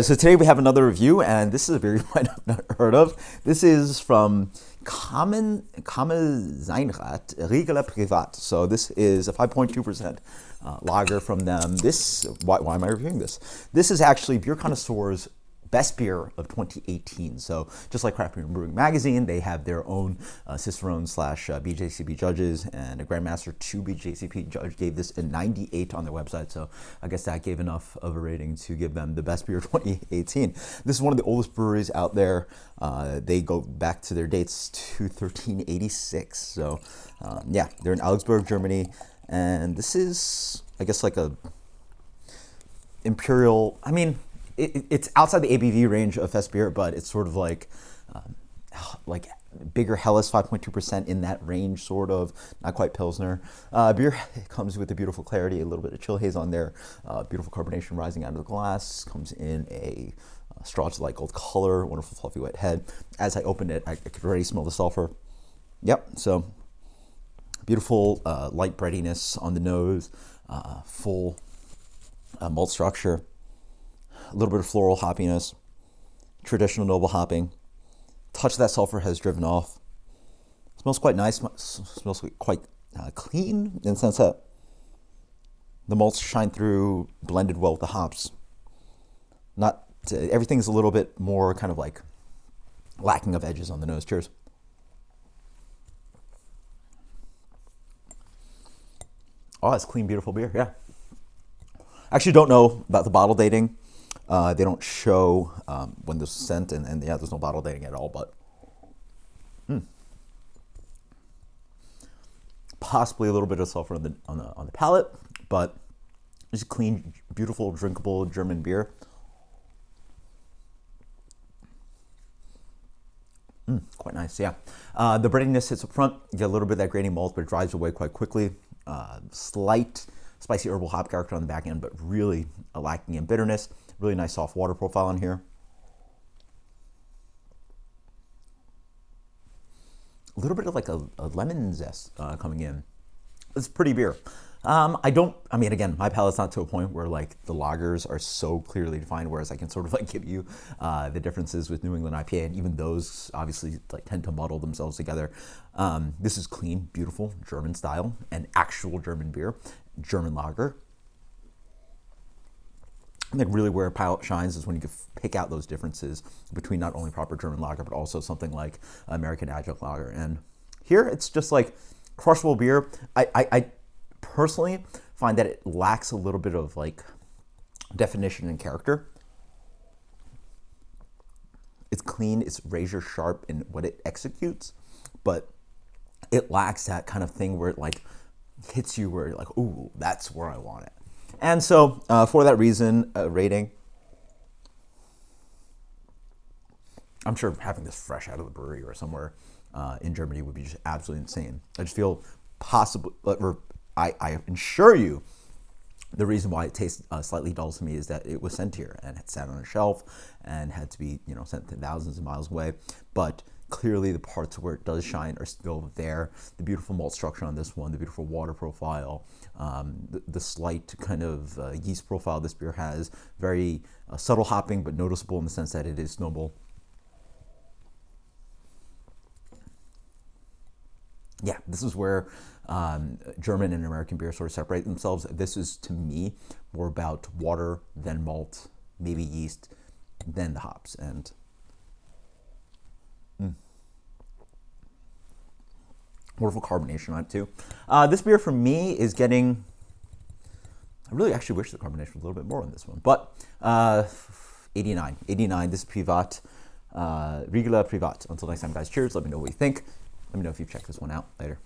So today we have another review, and this is a beer you might have not heard of. This is from Commerzienrat, Riegele Privat. So this is a 5.2% lager from them. Why am I reviewing this? This is actually Beer Connoisseurs' best beer of 2018. So just like Craft Beer and Brewing Magazine, they have their own Cicerone / BJCP judges, and a Grandmaster 2 BJCP judge gave this a 98 on their website. So I guess that gave enough of a rating to give them the best beer of 2018. This is one of the oldest breweries out there. They go back to their dates to 1386. So yeah, they're in Augsburg, Germany. And this is, I guess, like a imperial, it's outside the ABV range of Fest beer, but it's sort of like bigger Helles, 5.2% in that range, sort of, not quite Pilsner. Beer comes with a beautiful clarity, a little bit of chill haze on there, beautiful carbonation rising out of the glass, comes in a straw to light gold color, wonderful fluffy wet head. As I opened it, I could already smell the sulfur. Yep, so beautiful light breadiness on the nose, full malt structure. A little bit of floral hoppiness, traditional noble hopping. Touch of that sulfur has driven off. Smells quite nice. Smells quite clean in the sense that the malts shine through, blended well with the hops. Everything's a little bit more kind of like lacking of edges on the nose. Cheers. Oh, it's clean, beautiful beer. Yeah. I actually don't know about the bottle dating. They don't show when this was sent, and yeah, there's no bottle dating at all, but possibly a little bit of sulfur on the palate, but just clean, beautiful, drinkable German beer. Quite nice, yeah. The breadiness hits up front. You get a little bit of that grainy malt, but it drives away quite quickly. Slight spicy herbal hop character on the back end, but really lacking in bitterness. Really nice soft water profile in here. A little bit of like a lemon zest coming in. It's pretty beer. Again, my palate's not to a point where like the lagers are so clearly defined, whereas I can sort of like give you the differences with New England IPA, and even those obviously like tend to muddle themselves together. This is clean, beautiful German style, and actual German beer, German lager. I think really where a palate shines is when you can pick out those differences between not only proper German lager, but also something like American adjunct lager. And here it's just like crushable beer. I personally find that it lacks a little bit of like definition and character. It's clean, it's razor sharp in what it executes, but it lacks that kind of thing where it like hits you where you're like, ooh, that's where I want it. And so, for that reason, rating. I'm sure having this fresh out of the brewery or somewhere in Germany would be just absolutely insane. I just feel possible, or I assure you, the reason why it tastes slightly dull to me is that it was sent here and had sat on a shelf and had to be, sent to thousands of miles away. But clearly the parts where it does shine are still there. The beautiful malt structure on this one, the beautiful water profile, the slight kind of yeast profile this beer has, very subtle hopping, but noticeable in the sense that it is noble. Yeah, this is where German and American beer sort of separate themselves. This is, to me, more about water than malt, maybe yeast, than the hops. And wonderful carbonation on it too. This beer for me is getting, I really actually wish the carbonation was a little bit more on this one, but 89, this is Privat, Riegele Privat. Until next time, guys, cheers. Let me know what you think. Let me know if you've checked this one out. Later.